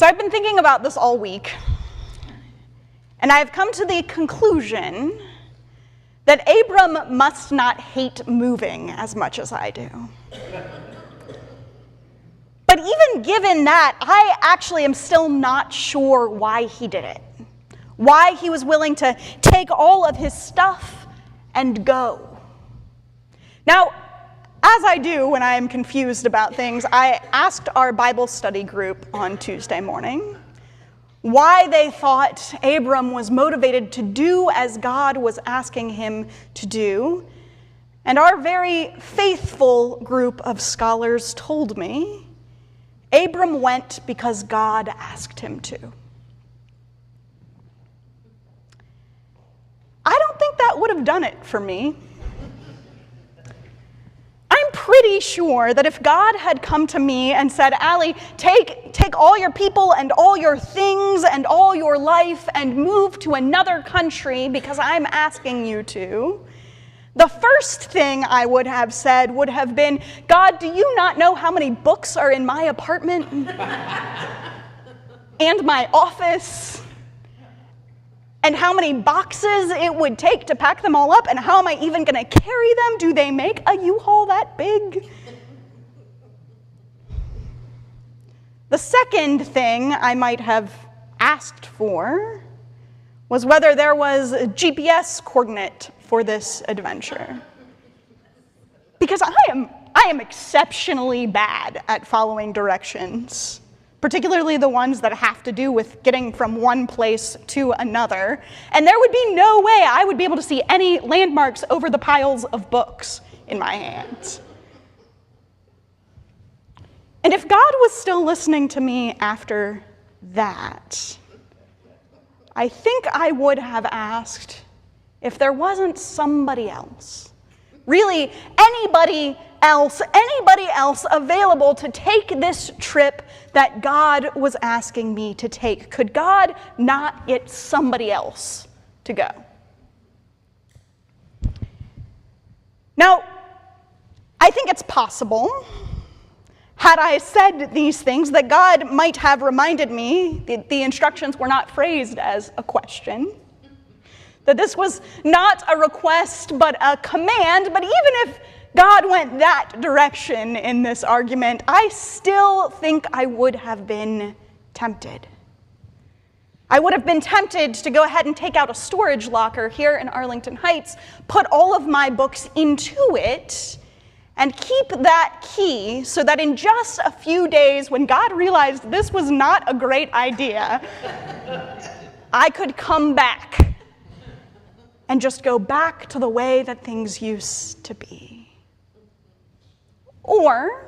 So I've been thinking about this all week, and I've come to the conclusion that Abram must not hate moving as much as I do. But even given that, I actually am still not sure why he did it. Why he was willing to take all of his stuff and go. Now, as I do when I am confused about things, I asked our Bible study group on Tuesday morning why they thought Abram was motivated to do as God was asking him to do. And our very faithful group of scholars told me Abram went because God asked him to. I don't think that would have done it for me. I'm pretty sure that if God had come to me and said, Allie, take all your people and all your things and all your life and move to another country because I'm asking you to, the first thing I would have said would have been, God, do you not know how many books are in my apartment and my office? And how many boxes it would take to pack them all up, and how am I even going to carry them? Do they make a U-Haul that big? The second thing I might have asked for was whether there was a GPS coordinate for this adventure. Because I am exceptionally bad at following directions, particularly the ones that have to do with getting from one place to another. And there would be no way I would be able to see any landmarks over the piles of books in my hands. And if God was still listening to me after that, I think I would have asked if there wasn't somebody else, really anybody else available to take this trip that God was asking me to take. Could God not get somebody else to go? Now, I think it's possible, had I said these things, that God might have reminded me that the instructions were not phrased as a question, that this was not a request but a command. But even if God went that direction in this argument, I still think I would have been tempted. I would have been tempted to go ahead and take out a storage locker here in Arlington Heights, put all of my books into it, and keep that key so that in just a few days, when God realized this was not a great idea, I could come back and just go back to the way that things used to be. Or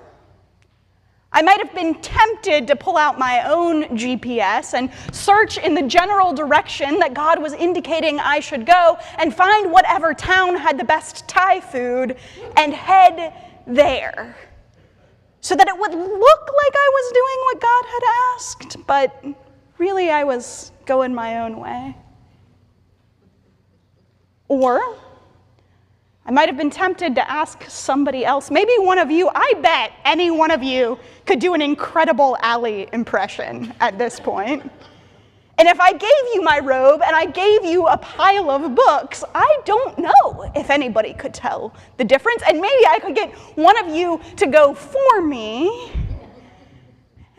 I might have been tempted to pull out my own GPS and search in the general direction that God was indicating I should go and find whatever town had the best Thai food and head there, so that it would look like I was doing what God had asked, but really I was going my own way. Or I might have been tempted to ask somebody else, maybe one of you. I bet any one of you could do an incredible Allie impression at this point. And if I gave you my robe and I gave you a pile of books, I don't know if anybody could tell the difference. And maybe I could get one of you to go for me,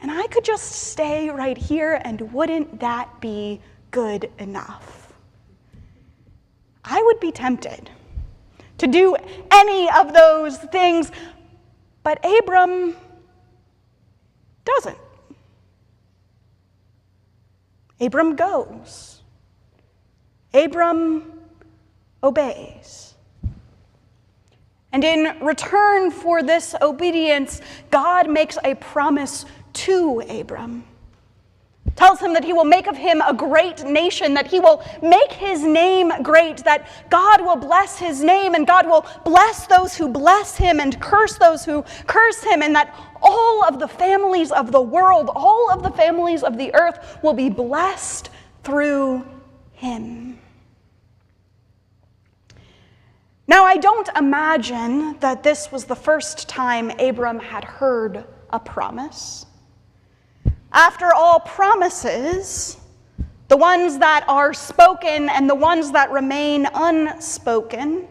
and I could just stay right here, and wouldn't that be good enough? I would be tempted to do any of those things, but Abram doesn't. Abram goes. Abram obeys. And in return for this obedience, God makes a promise to Abram. Tells him that he will make of him a great nation, that he will make his name great, that God will bless his name, and God will bless those who bless him and curse those who curse him, and that all of the families of the world, all of the families of the earth will be blessed through him. Now, I don't imagine that this was the first time Abram had heard a promise. After all promises, the ones that are spoken and the ones that remain unspoken,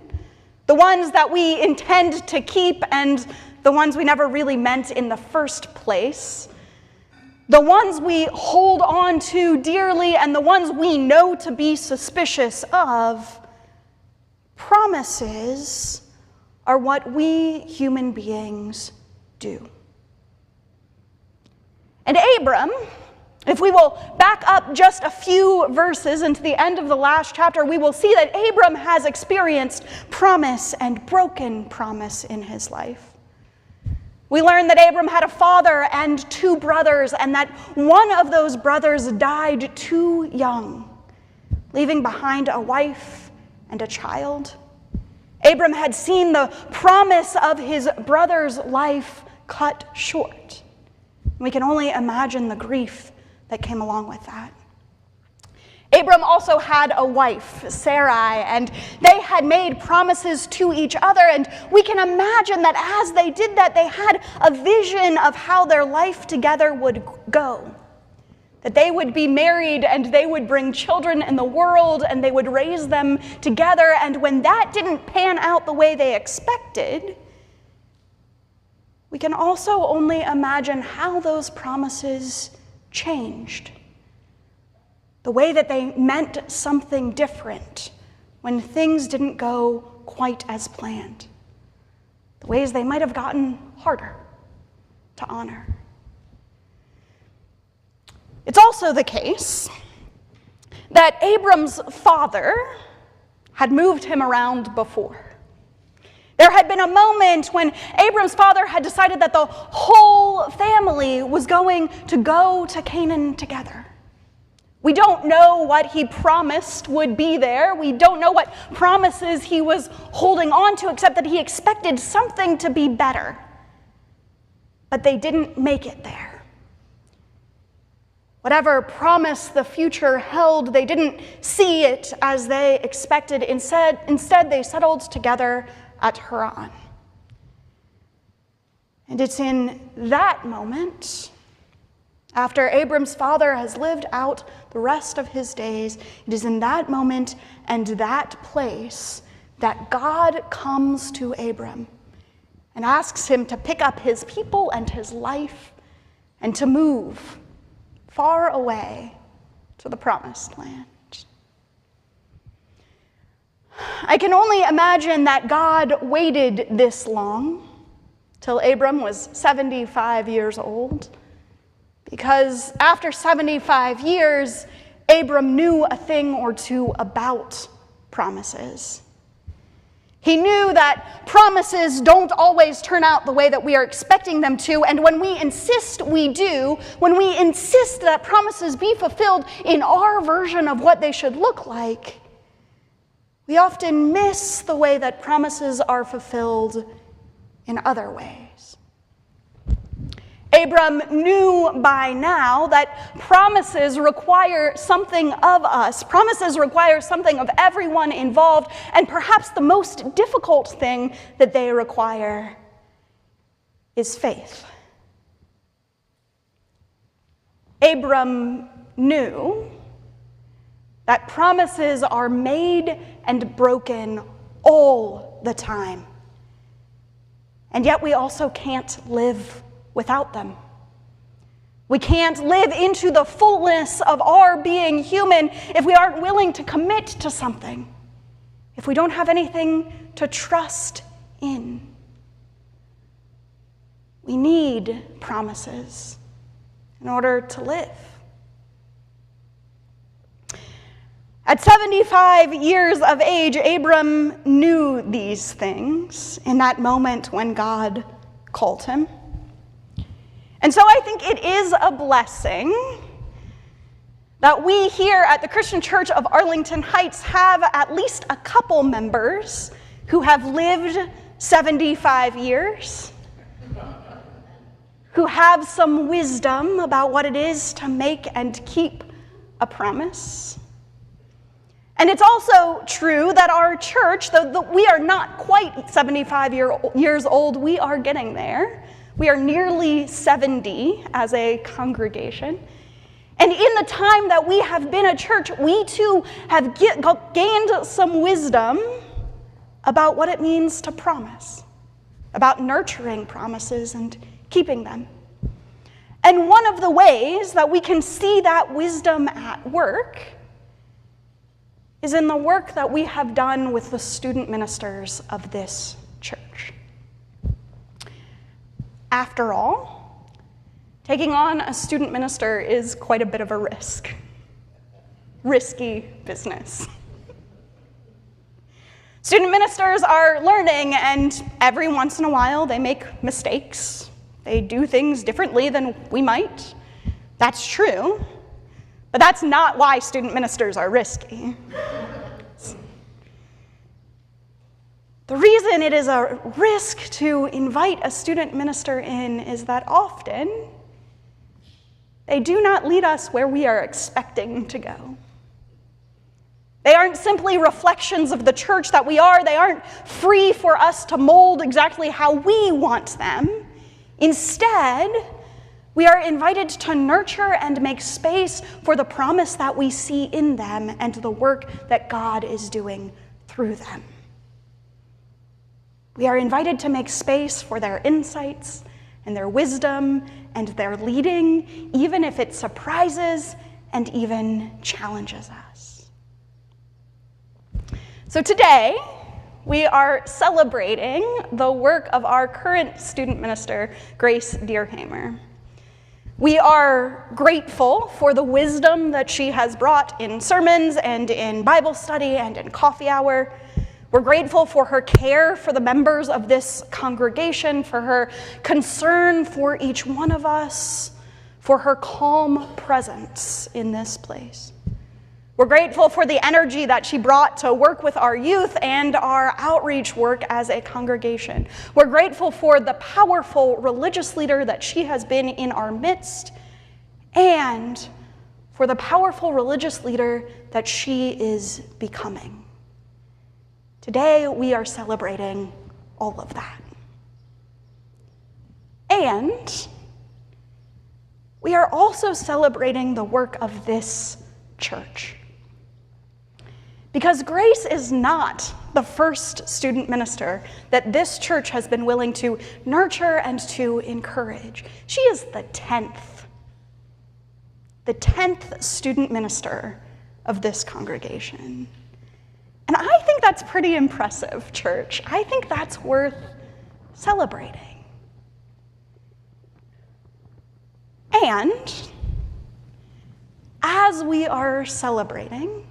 the ones that we intend to keep and the ones we never really meant in the first place, the ones we hold on to dearly and the ones we know to be suspicious of, promises are what we human beings do. And Abram, if we will back up just a few verses into the end of the last chapter, we will see that Abram has experienced promise and broken promise in his life. We learn that Abram had a father and 2 brothers, and that one of those brothers died too young, leaving behind a wife and a child. Abram had seen the promise of his brother's life cut short. We can only imagine the grief that came along with that. Abram also had a wife, Sarai, and they had made promises to each other, and we can imagine that as they did that, they had a vision of how their life together would go. That they would be married, and they would bring children in the world, and they would raise them together, and when that didn't pan out the way they expected, we can also only imagine how those promises changed. The way that they meant something different when things didn't go quite as planned. The ways they might have gotten harder to honor. It's also the case that Abram's father had moved him around before. There had been a moment when Abram's father had decided that the whole family was going to go to Canaan together. We don't know what he promised would be there. We don't know what promises he was holding on to, except that he expected something to be better. But they didn't make it there. Whatever promise the future held, they didn't see it as they expected. Instead, they settled together at Haran. And it's in that moment, after Abram's father has lived out the rest of his days, it is in that moment and that place that God comes to Abram and asks him to pick up his people and his life and to move far away to the promised land. I can only imagine that God waited this long till Abram was 75 years old, because after 75 years, Abram knew a thing or two about promises. He knew that promises don't always turn out the way that we are expecting them to, and when we insist we do, when we insist that promises be fulfilled in our version of what they should look like, we often miss the way that promises are fulfilled in other ways. Abram knew by now that promises require something of us. Promises require something of everyone involved, and perhaps the most difficult thing that they require is faith. Abram knew that promises are made and broken all the time. And yet we also can't live without them. We can't live into the fullness of our being human if we aren't willing to commit to something, if we don't have anything to trust in. We need promises in order to live. At 75 years of age, Abram knew these things in that moment when God called him. And so I think it is a blessing that we here at the Christian Church of Arlington Heights have at least a couple members who have lived 75 years, who have some wisdom about what it is to make and keep a promise. And it's also true that our church, though we are not quite 75 years old, we are getting there. We are nearly 70 as a congregation. And in the time that we have been a church, we too have gained some wisdom about what it means to promise, about nurturing promises and keeping them. And one of the ways that we can see that wisdom at work is in the work that we have done with the student ministers of this church. After all, taking on a student minister is quite a bit of a risk. Risky business. Student ministers are learning, and every once in a while they make mistakes. They do things differently than we might. That's true, but that's not why student ministers are risky. The reason it is a risk to invite a student minister in is that often they do not lead us where we are expecting to go. They aren't simply reflections of the church that we are. They aren't free for us to mold exactly how we want them. Instead, we are invited to nurture and make space for the promise that we see in them and the work that God is doing through them. We are invited to make space for their insights and their wisdom and their leading, even if it surprises and even challenges us. So today, we are celebrating the work of our current student minister, Grace Deerhamer. We are grateful for the wisdom that she has brought in sermons and in Bible study and in coffee hour. We're grateful for her care for the members of this congregation, for her concern for each one of us, for her calm presence in this place. We're grateful for the energy that she brought to work with our youth and our outreach work as a congregation. We're grateful for the powerful religious leader that she has been in our midst, and for the powerful religious leader that she is becoming. Today, we are celebrating all of that. And we are also celebrating the work of this church. Because Grace is not the first student minister that this church has been willing to nurture and to encourage. She is the 10th student minister of this congregation. And I think that's pretty impressive, church. I think that's worth celebrating. And as we are celebrating,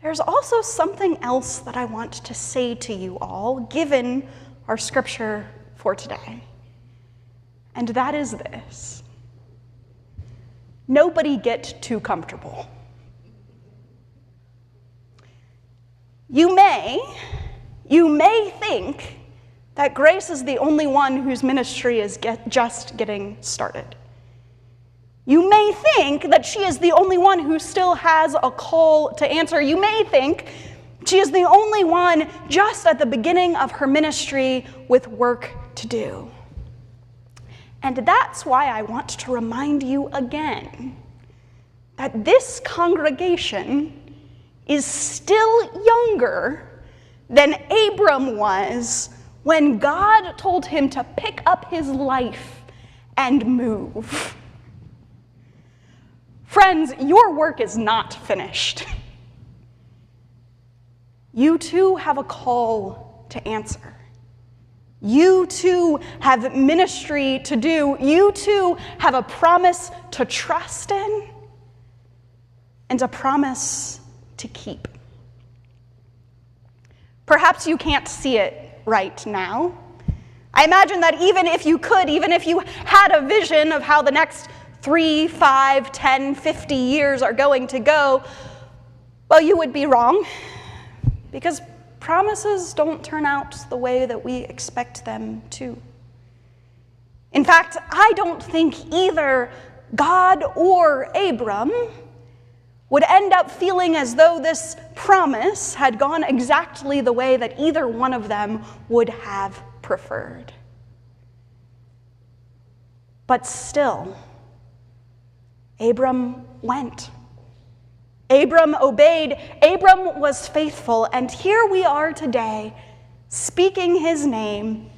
there's also something else that I want to say to you all, given our scripture for today. And that is this: nobody get too comfortable. You may think that Grace is the only one whose ministry is just getting started. You may think that she is the only one who still has a call to answer. You may think she is the only one just at the beginning of her ministry with work to do. And that's why I want to remind you again that this congregation is still younger than Abram was when God told him to pick up his life and move. Friends, your work is not finished. You too have a call to answer. You too have ministry to do. You too have a promise to trust in and a promise to keep. Perhaps you can't see it right now. I imagine that even if you could, even if you had a vision of how the next 3, 5, 10, 50 years are going to go, well, you would be wrong, because promises don't turn out the way that we expect them to. In fact, I don't think either God or Abram would end up feeling as though this promise had gone exactly the way that either one of them would have preferred. But still, Abram went. Abram obeyed. Abram was faithful. And here we are today, speaking his name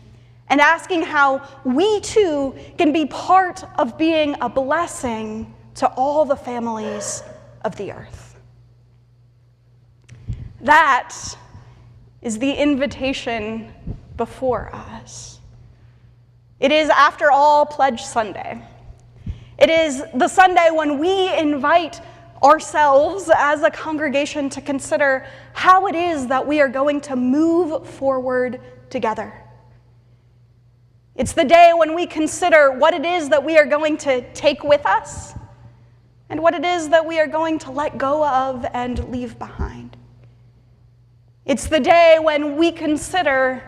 and asking how we too can be part of being a blessing to all the families of the earth. That is the invitation before us. It is, after all, Pledge Sunday. It is the Sunday when we invite ourselves as a congregation to consider how it is that we are going to move forward together. It's the day when we consider what it is that we are going to take with us and what it is that we are going to let go of and leave behind. It's the day when we consider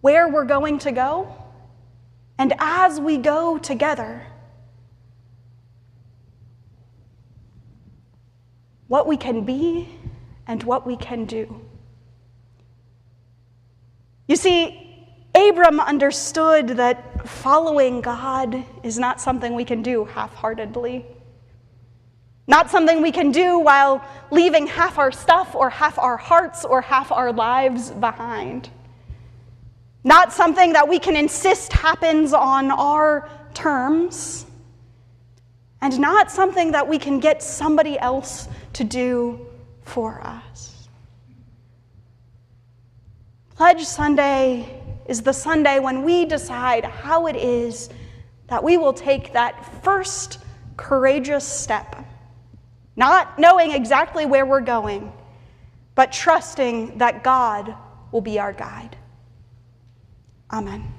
where we're going to go, and as we go together, what we can be and what we can do. You see, Abram understood that following God is not something we can do half-heartedly. Not something we can do while leaving half our stuff or half our hearts or half our lives behind. Not something that we can insist happens on our terms. And not something that we can get somebody else to do for us. Pledge Sunday is the Sunday when we decide how it is that we will take that first courageous step, not knowing exactly where we're going, but trusting that God will be our guide. Amen.